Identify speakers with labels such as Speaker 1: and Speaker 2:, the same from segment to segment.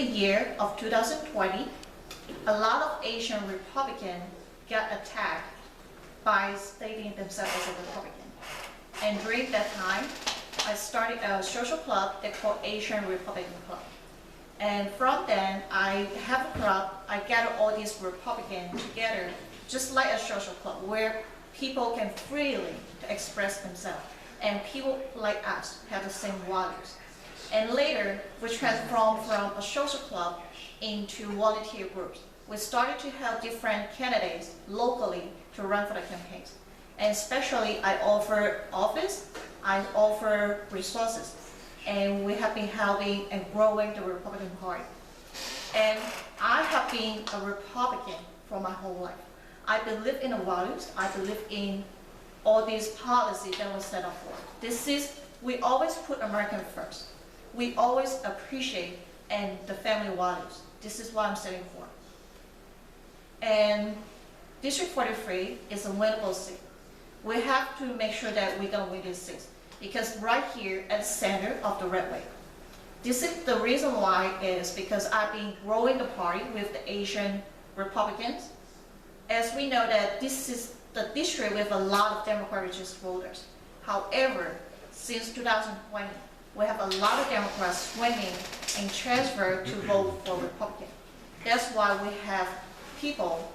Speaker 1: the year of 2020, a lot of Asian Republicans got attacked by stating themselves as a Republican. And during that time, I started a social club they call Asian Republican Club. And from then, I have a club, I gather all these Republicans together, just like a social club, where people can freely express themselves. And people like us have the same values. And later, we transformed from a social club into volunteer groups. We started to have different candidates locally to run for the campaigns. And especially, I offer office, I offer resources. And we have been helping and growing the Republican Party. And I have been a Republican for my whole life. I believe in the values, I believe in all these policies that were set up for. We always put American first. We always appreciate and the family values. This is what I'm standing for. And District 43 is a winnable seat. We have to make sure that we're going to win this seat, because right here at the center of the red wave. This is the reason why is because I've been growing the party with the Asian Republicans. As we know that this is the district with a lot of Democrat registered voters. However, since 2020, we have a lot of Democrats swinging and transfer to vote for Republican. That's why we have people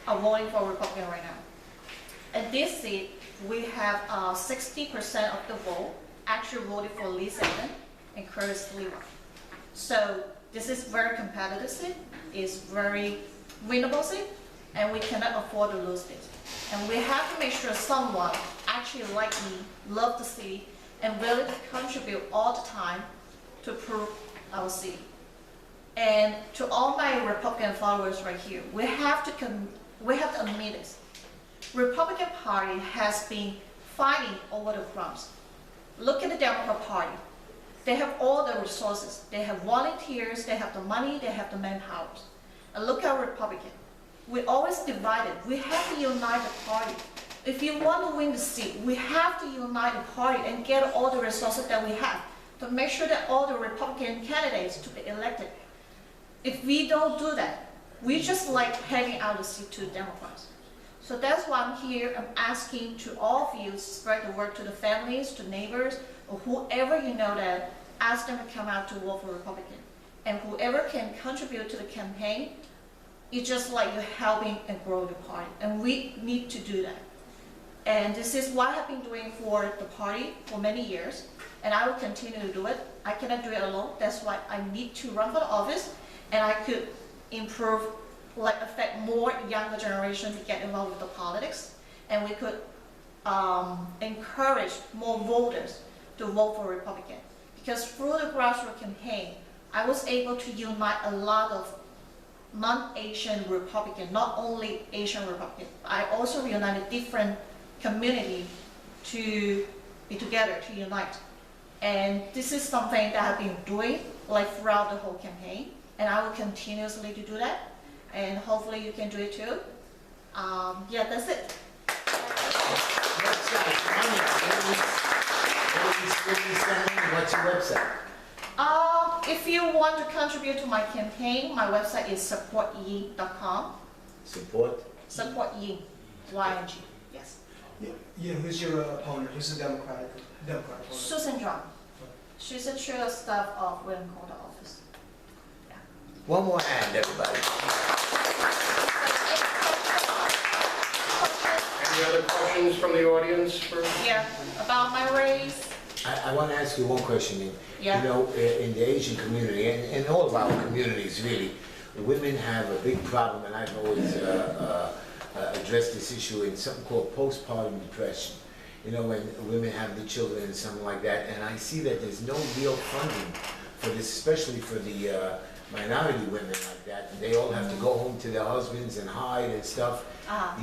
Speaker 1: are voting for Republican right now. At this seat, we have 60% of the vote actually voted for Lee Seven and Curtis Leroy. So this is very competitive seat, it's very winnable seat, and we cannot afford to lose this. And we have to make sure someone actually like me, love the city, and willing to contribute all the time to improve our city. And to all my Republican followers right here, we have to admit this. Republican Party has been fighting over the crumbs. Look at the Democrat Party. They have all the resources. They have volunteers, they have the money, they have the manpower. And look at Republican. We're always divided. We have to unite the party. If you want to win the seat, we have to unite the party and get all the resources that we have to make sure that all the Republican candidates to be elected. If we don't do that, we just like handing out the seat to Democrats. So that's why I'm here. I'm asking to all of you to spread the word to the families, to neighbors, or whoever you know that, ask them to come out to vote for Republican. And whoever can contribute to the campaign, it's just like you're helping and grow the party. And we need to do that. And this is what I've been doing for the party for many years. And I will continue to do it. I cannot do it alone. That's why I need to run for the office. And I could improve, like affect more younger generation to get involved with the politics. And we could encourage more voters to vote for Republican. Because through the grassroots campaign, I was able to unite a lot of non-Asian Republican, not only Asian Republican. I also united different community to be together, to unite. And this is something that I've been doing like throughout the whole campaign, and I will continuously to do that. And hopefully you can do it too. Yeah, that's it.
Speaker 2: What's your website?
Speaker 1: If you want to contribute to my campaign, my website is supportying.com.
Speaker 2: Support?
Speaker 1: Support Ying, Y-I-N-G, yes.
Speaker 3: Yeah, who's your opponent? Who's the Democratic opponent?
Speaker 1: Susan John. She's a chair of staff of William Coulter office. Yeah.
Speaker 2: One more hand, everybody.
Speaker 4: Any other questions from the audience?
Speaker 1: Yeah, about my race.
Speaker 2: I want to ask you one question.
Speaker 1: Yeah.
Speaker 2: You know, in the Asian community, and in all of our communities really, women have a big problem, and I've always addressed this issue in something called postpartum depression. You know, when women have the children and something like that, and I see that there's no real funding for this, especially for the minority women like that. And they all have to go home to their husbands and hide and stuff.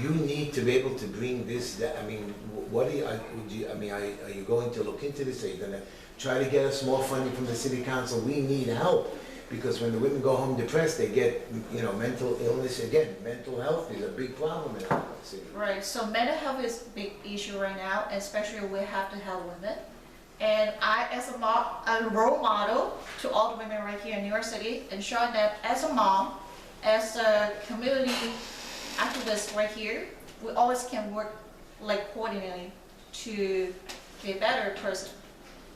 Speaker 2: You need to be able to bring this. I mean, what are are you going to look into this? Are you going to try to get us more funding from the city council? We need help, because when the women go home depressed, they get, you know, mental illness. Again, mental health is a big problem in our city.
Speaker 1: Right, so mental health is a big issue right now, especially we have to help women. And I, as a role model to all the women right here in New York City, ensuring that as a mom, as a community activist right here, we always can work like coordinating to be a better person.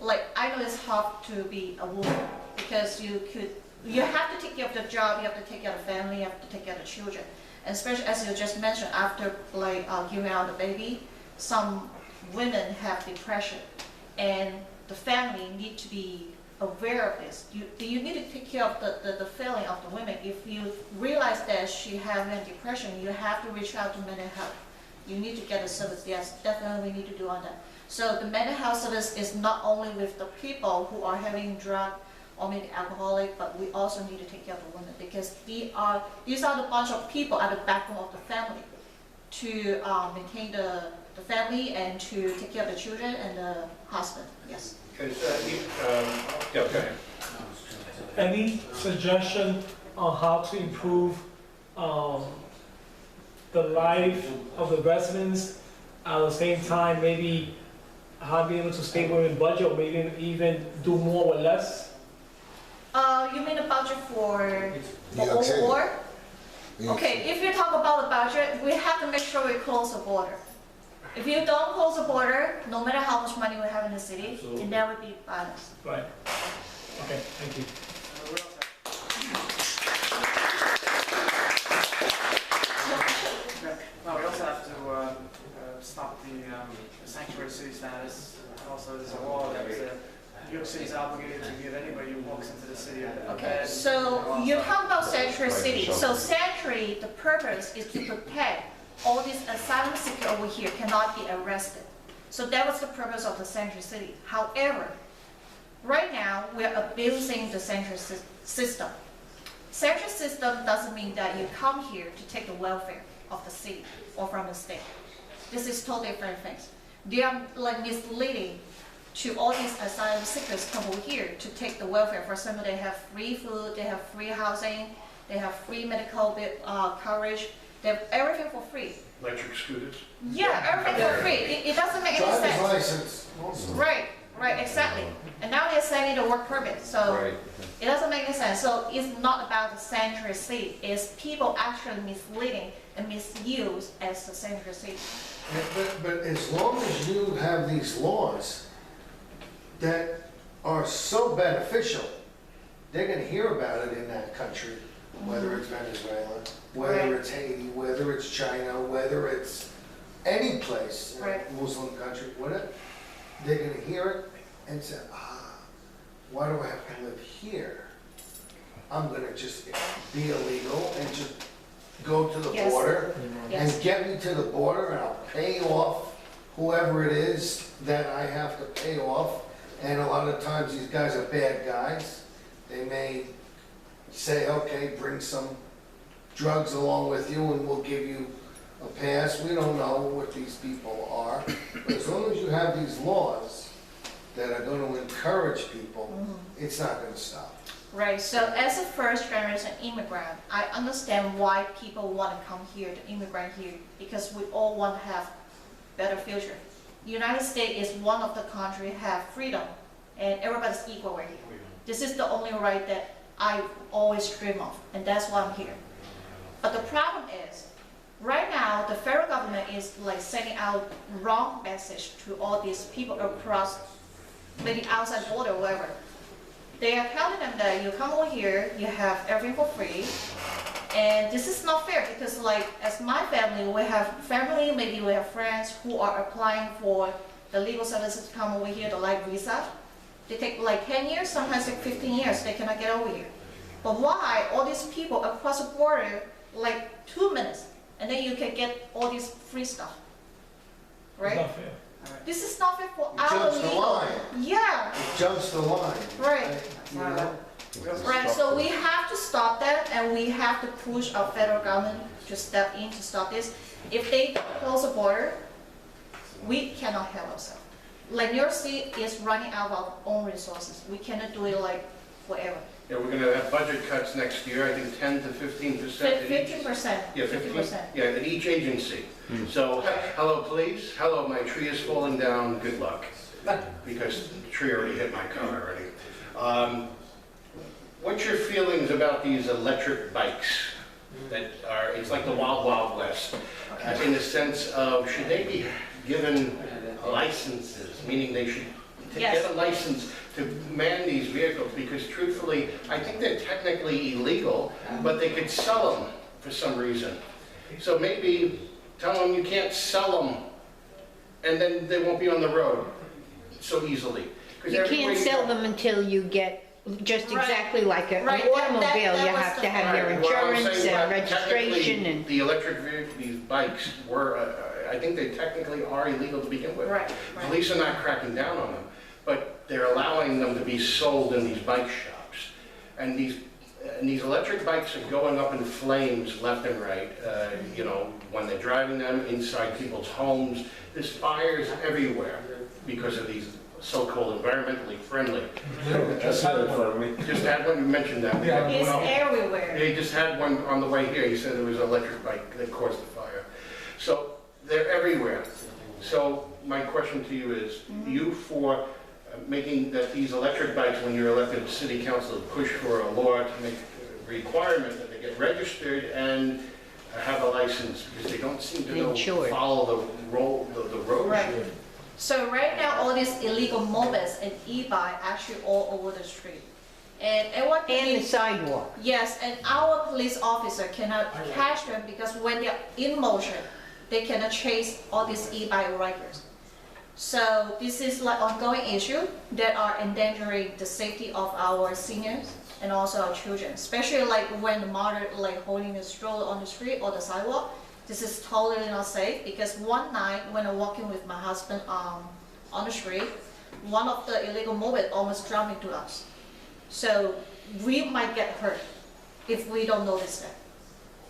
Speaker 1: Like, I know it's hard to be a woman because you have to take care of the job, you have to take care of the family, you have to take care of the children. And especially as you just mentioned, after like giving out the baby, some women have depression, and the family need to be aware of this. You need to take care of the feeling of the women. If you realize that she having depression, you have to reach out to mental health. You need to get a service. Yes, definitely we need to do on that. So the mental health service is not only with the people who are having drug or maybe alcoholic, but we also need to take care of the women, because these are the bunch of people at the backbone of the family to maintain the family and to take care of the children and the husband. Yes.
Speaker 4: Yeah, go ahead.
Speaker 5: Any suggestion on how to improve the life of the residents, at the same time maybe how to be able to stay within budget, or maybe even do more with less?
Speaker 1: You mean the budget for
Speaker 2: New York City.
Speaker 1: war?
Speaker 2: New York
Speaker 1: Okay, if you talk about the budget, we have to make sure we close the border. If you don't close the border, no matter how much money we have in the city, it never be balanced.
Speaker 5: Right. Okay, thank you.
Speaker 6: No, we also have to stop the sanctuary city status. Also, there's a law that New York City is obligated to give anybody who walks into the city a
Speaker 1: Okay,
Speaker 6: bed.
Speaker 1: so you talk about sanctuary city. So sanctuary, the purpose is to protect all these asylum seekers over here cannot be arrested. So that was the purpose of the sanctuary city. However, right now we're abusing the sanctuary system. Sanctuary system doesn't mean that you come here to take the welfare of the city or from the state. This is totally different things. They are like misleading to all these asylum seekers come over here to take the welfare. For example, they have free food, they have free housing, they have free medical coverage, they have everything for free.
Speaker 4: Electric scooters?
Speaker 1: Yeah, everything for free. It doesn't make any sense.
Speaker 2: Driver's license also.
Speaker 1: Right, exactly. And now they're sending the work permit, so it doesn't make any sense. So it's not about the sanctuary city, it's people actually misleading and misuse as the sanctuary city.
Speaker 7: But as long as you have these laws that are so beneficial, they're gonna hear about it in that country, whether it's Venezuela, whether
Speaker 1: Right.
Speaker 7: it's Haiti, whether it's China, whether it's any place,
Speaker 1: Right.
Speaker 7: Muslim country, whatever. They're gonna hear it and say, why do I have to live here? I'm gonna just be illegal and just go to the
Speaker 1: Yes.
Speaker 7: border
Speaker 1: Yes.
Speaker 7: and get me to the border, and I'll pay off whoever it is that I have to pay off. And a lot of times, these guys are bad guys. They may say, okay, bring some drugs along with you and we'll give you a pass. We don't know what these people are. But as long as you have these laws that are gonna encourage people, it's not gonna stop.
Speaker 1: Right, so as a first generation immigrant, I understand why people want to come here, to immigrate here, because we all want to have better future. United States is one of the countries have freedom, and everybody's equal right here. This is the only right that I always dream of, and that's why I'm here. But the problem is, right now, the federal government is like sending out wrong message to all these people across, maybe outside border, wherever. They are telling them that you come over here, you have everything for free, and this is not fair because like as my family, we have family, maybe we have friends who are applying for the legal services to come over here, the light visa. They take like 10 years, sometimes like 15 years, they cannot get over here. But why all these people across the border, like 2 minutes, and then you can get all this free stuff,
Speaker 5: It's
Speaker 1: right?
Speaker 5: not fair.
Speaker 1: This is not fair for
Speaker 7: It
Speaker 1: our
Speaker 7: jumps the
Speaker 1: legal.
Speaker 7: line.
Speaker 1: Yeah.
Speaker 7: It jumps the line.
Speaker 1: Right.
Speaker 7: You know?
Speaker 1: Right, so we have to stop that, and we have to push our federal government to step in to stop this. If they close the border, we cannot help ourselves. Like New York City is running out of our own resources. We cannot do it like forever.
Speaker 4: Yeah, we're gonna have budget cuts next year, I think 10 to 15% at each.
Speaker 1: 15%.
Speaker 4: Yeah, 15%. Yeah, at each agency. So, hello police, hello, my tree is falling down, good luck. because the tree already hit my car already. What's your feelings about these electric bikes that are, it's like the Wild Wild West, in the sense of, should they be given licenses, meaning they should
Speaker 1: Yes.
Speaker 4: get a license to man these vehicles? Because truthfully, I think they're technically illegal, but they could sell them for some reason. So maybe tell them you can't sell them, and then they won't be on the road so easily. 'Cause
Speaker 8: You can't
Speaker 4: everybody-
Speaker 8: sell them until you get just
Speaker 1: Right.
Speaker 8: exactly like an
Speaker 1: Right, that
Speaker 8: automobile. You
Speaker 1: was
Speaker 8: have
Speaker 1: the
Speaker 8: to have your
Speaker 4: Right, what I'm
Speaker 8: insurance
Speaker 4: saying,
Speaker 8: and
Speaker 4: technically,
Speaker 8: registration and.
Speaker 4: the electric vehicle, these bikes were, I think they technically are illegal to begin with.
Speaker 1: Right, right.
Speaker 4: Police are not cracking down on them, but they're allowing them to be sold in these bike shops. And these electric bikes are going up in flames left and right, you know, when they're driving them inside people's homes. There's fires everywhere because of these so-called environmentally friendly.
Speaker 2: Just had it in front of me.
Speaker 4: Just had one, you mentioned that.
Speaker 3: Yeah.
Speaker 1: It's
Speaker 4: Well,
Speaker 1: everywhere.
Speaker 4: he just had one on the way here. He said there was an electric bike that caused the fire. So they're everywhere. So my question to you is, you for making that these electric bikes, when you're elected to city council, push for a law to make a requirement that they get registered and have a license, because they don't seem to know,
Speaker 8: Insured.
Speaker 4: follow the road.
Speaker 1: Right. So right now, all these illegal mopeds and e-bike actually all over the street. And what
Speaker 8: And the sidewalk.
Speaker 1: yes, and our police officer cannot catch them because when they're in motion, they cannot chase all these e-bike riders. So this is like ongoing issue that are endangering the safety of our seniors and also our children, especially like when the mother like holding a stroller on the street or the sidewalk. This is totally not safe because one night when I'm walking with my husband on the street, one of the illegal moped almost jumped into us. So we might get hurt if we don't notice that.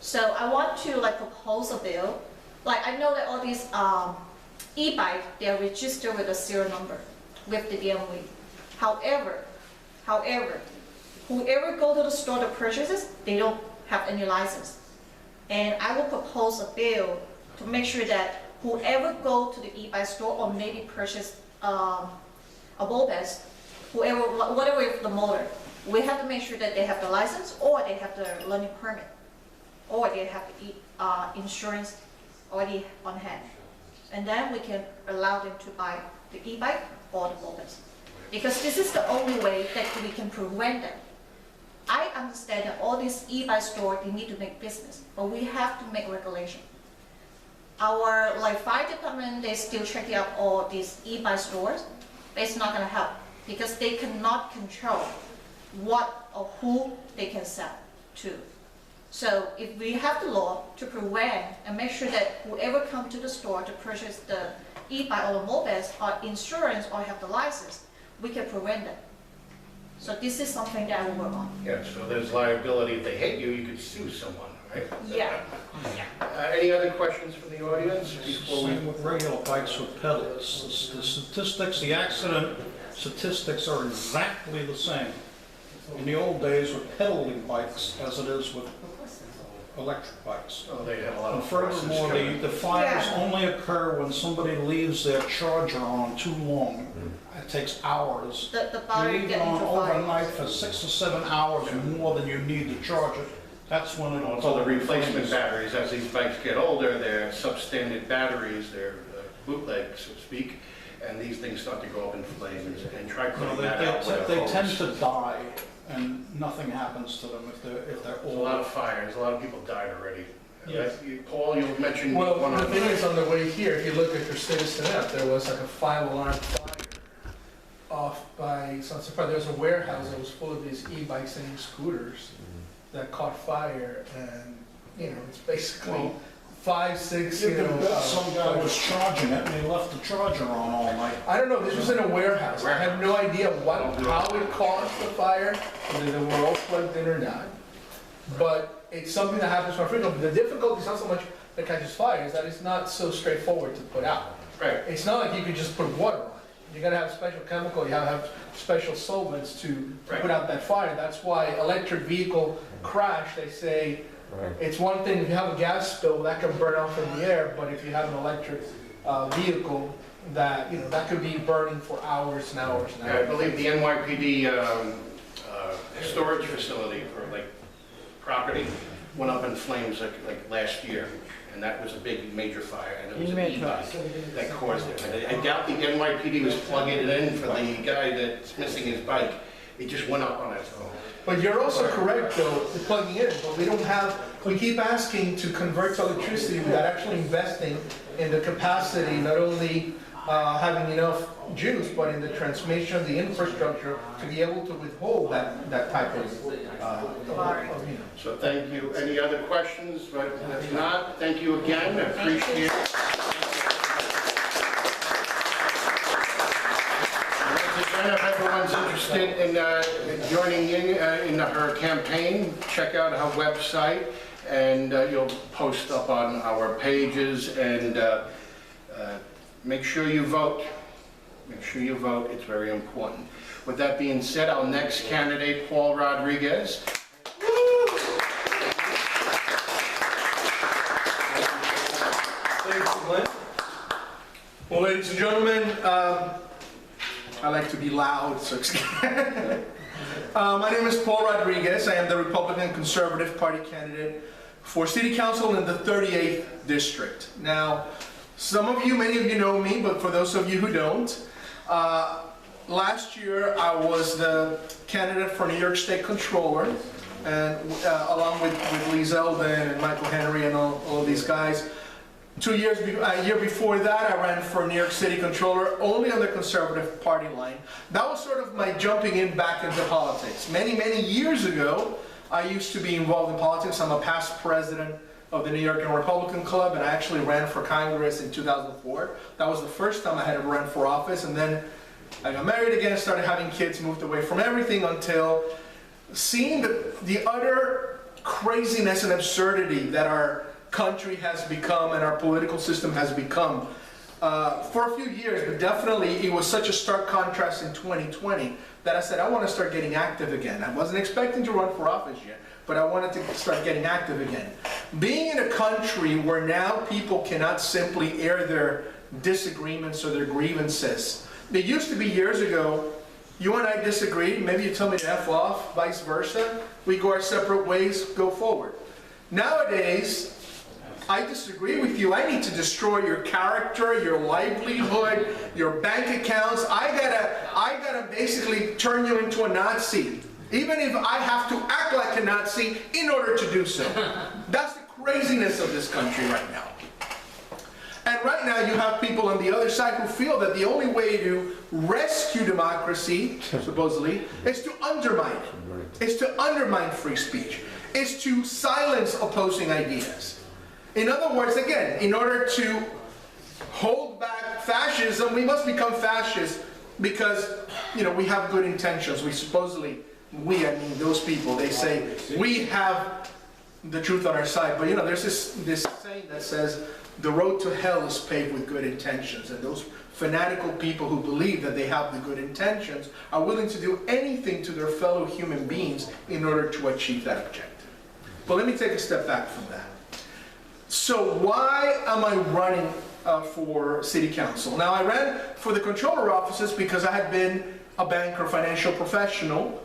Speaker 1: So I want to like propose a bill. Like I know that all these e-bike, they are registered with a serial number with the DMV. However, whoever go to the store to purchases, they don't have any license. And I will propose a bill to make sure that whoever go to the e-bike store or maybe purchase a moped, whoever, whatever is the motor, we have to make sure that they have the license or they have the learning permit or they have the insurance already on hand. And then we can allow them to buy the e-bike or the mopeds. Because this is the only way that we can prevent them. I understand that all these e-bike stores, they need to make business, but we have to make regulation. Our like fire department, they still checking out all these e-bike stores, but it's not gonna help because they cannot control what or who they can sell to. So if we have the law to prevent and make sure that whoever comes to the store to purchase the e-bike or the mopeds are insurance or have the license, we can prevent them. So this is something that I will work on.
Speaker 4: Yeah, so there's liability. If they hit you, you could sue someone, right?
Speaker 1: Yeah.
Speaker 4: Any other questions from the audience before we?
Speaker 9: Same with regular bikes with pedals. The statistics, the accident statistics are exactly the same in the old days with pedaling bikes as it is with electric bikes.
Speaker 4: Oh, they have a lot
Speaker 9: And
Speaker 4: of.
Speaker 9: furthermore, the fires
Speaker 1: Yeah.
Speaker 9: only occur when somebody leaves their charger on too long. It takes hours.
Speaker 1: The
Speaker 9: You
Speaker 1: battery
Speaker 9: leave it
Speaker 1: get
Speaker 9: on
Speaker 1: into fire.
Speaker 9: overnight for 6 or 7 hours more than you need to charge it. That's when it'll.
Speaker 4: Also, the replacement batteries, as these bikes get older, they're substandard batteries, they're bootleg, so to speak, and these things start to go up in flames, and try
Speaker 9: You know,
Speaker 4: putting that out with a
Speaker 9: they tend
Speaker 4: hose.
Speaker 9: to die, and nothing happens to them if they're
Speaker 4: There's a lot
Speaker 9: old.
Speaker 4: of fires, a lot of people died already.
Speaker 9: Yes.
Speaker 4: Paul, you mentioned
Speaker 3: Well,
Speaker 4: one
Speaker 3: the
Speaker 4: of
Speaker 3: thing is, on the way here, if you look at your Citizen app, there was like a 5-alarm fire off by, so I'm surprised, there was a warehouse that was full of these e-bikes and scooters that caught fire, and, you know, it's basically
Speaker 9: Well,
Speaker 3: 5, 6,
Speaker 9: You
Speaker 3: you know.
Speaker 9: could bet some guy was charging it and he left the charger on all night.
Speaker 3: I don't know, this was in a warehouse, I have no idea how it caused the fire, whether they were all plugged in or not. But it's something that happens more frequently. The difficulty is not so much that catches fire, is that it's not so straightforward to put out.
Speaker 4: Right,
Speaker 3: It's not like you could just put water on it. You gotta have special chemical, you gotta have special solvents to put out that fire. That's why electric vehicle crash, they say, it's one thing if you have a gas spill, that can burn off in the air, but if you have an electric vehicle, that, you know, that could be burning for hours and hours and
Speaker 4: I
Speaker 3: hours.
Speaker 4: believe the NYPD storage facility for like property went up in flames like last year. And that was a big major fire, and it was an e-bike that caused it. I doubt the NYPD was plugging it in for the guy that's missing his bike. It just went up on its own.
Speaker 3: But you're also correct, though, plugging in, but we keep asking to convert to electricity without actually investing in the capacity, not only having enough juice, but in the transmission, the infrastructure to be able to withhold that type of, you know.
Speaker 4: So thank you. Any other questions? But if not, thank you again. I appreciate it. Once again, if everyone's interested in joining Ying in her campaign, check out her website, and you'll post up on our pages, and make sure you vote. Make sure you vote. It's very important. With that being said, our next candidate, Paul Rodriguez.
Speaker 3: Thanks, Glenn. Well, ladies and gentlemen, I like to be loud, so my name is Paul Rodriguez. I am the Republican Conservative Party candidate for City Council in the 38th District. Now, many of you know me, but for those of you who don't, last year I was the candidate for New York State Controller, and along with Lee Zeldin and Michael Henry and all of these guys. A year before that, I ran for New York City Controller, only on the Conservative Party line. That was sort of my jumping in back into politics. Many, many years ago, I used to be involved in politics. I'm a past president of the New York Republican Club, and I actually ran for Congress in 2004. That was the first time I had ever run for office, and then I got married again, started having kids, moved away from everything until seeing the utter craziness and absurdity that our country has become and our political system has become for a few years, but definitely it was such a stark contrast in 2020 that I said I want to start getting active again. I wasn't expecting to run for office yet, but I wanted to start getting active again. Being in a country where now people cannot simply air their disagreements or their grievances. It used to be years ago, you and I disagreed, maybe you tell me to F off, vice versa, we go our separate ways, go forward. Nowadays, I disagree with you. I need to destroy your character, your livelihood, your bank accounts. I gotta basically turn you into a Nazi, even if I have to act like a Nazi in order to do so. That's the craziness of this country right now. And right now you have people on the other side who feel that the only way to rescue democracy, supposedly, is to undermine it. Is to undermine free speech. Is to silence opposing ideas. In other words, again, in order to hold back fascism, we must become fascists because, you know, we have good intentions. I mean those people, they say, we have the truth on our side. But, you know, there's this saying that says, the road to hell is paved with good intentions. And those fanatical people who believe that they have the good intentions are willing to do anything to their fellow human beings in order to achieve that objective. But let me take a step back from that. So why am I running for City Council? Now, I ran for the controller offices because I had been a banker, financial professional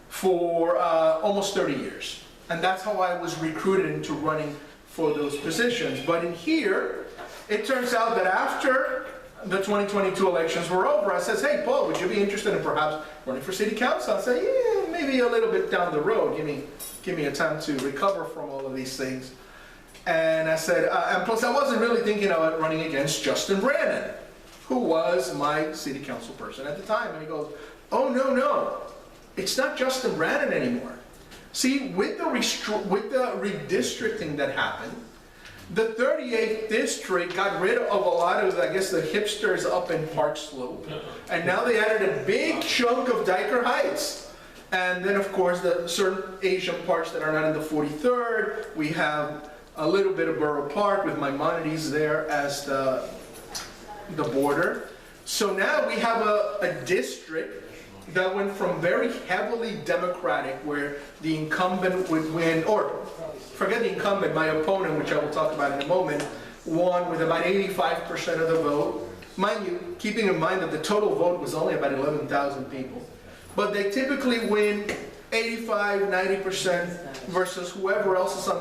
Speaker 3: for almost 30 years. And that's how I was recruited into running for those positions. But in here, it turns out that after the 2022 elections were over, I said, hey, Paul, would you be interested in perhaps running for City Council? I said, yeah, maybe a little bit down the road. Give me a time to recover from all of these things. And I said, and plus I wasn't really thinking about running against Justin Brannan, who was my city council person at the time. And he goes, oh, no, it's not Justin Brannan anymore. See, with the redistricting that happened, the 38th district got rid of a lot of, I guess, the hipsters up in Park Slope. And now they added a big chunk of Dyker Heights. And then, of course, the certain Asian parts that are not in the 43rd. We have a little bit of Borough Park with Maimonides there as the border. So now we have a district that went from very heavily Democratic, where the incumbent would win, or forget the incumbent, my opponent, which I will talk about in a moment, won with about 85% of the vote. mind you, keeping in mind that the total vote was only about 11,000 people. But they typically win 85, 90% versus whoever else is on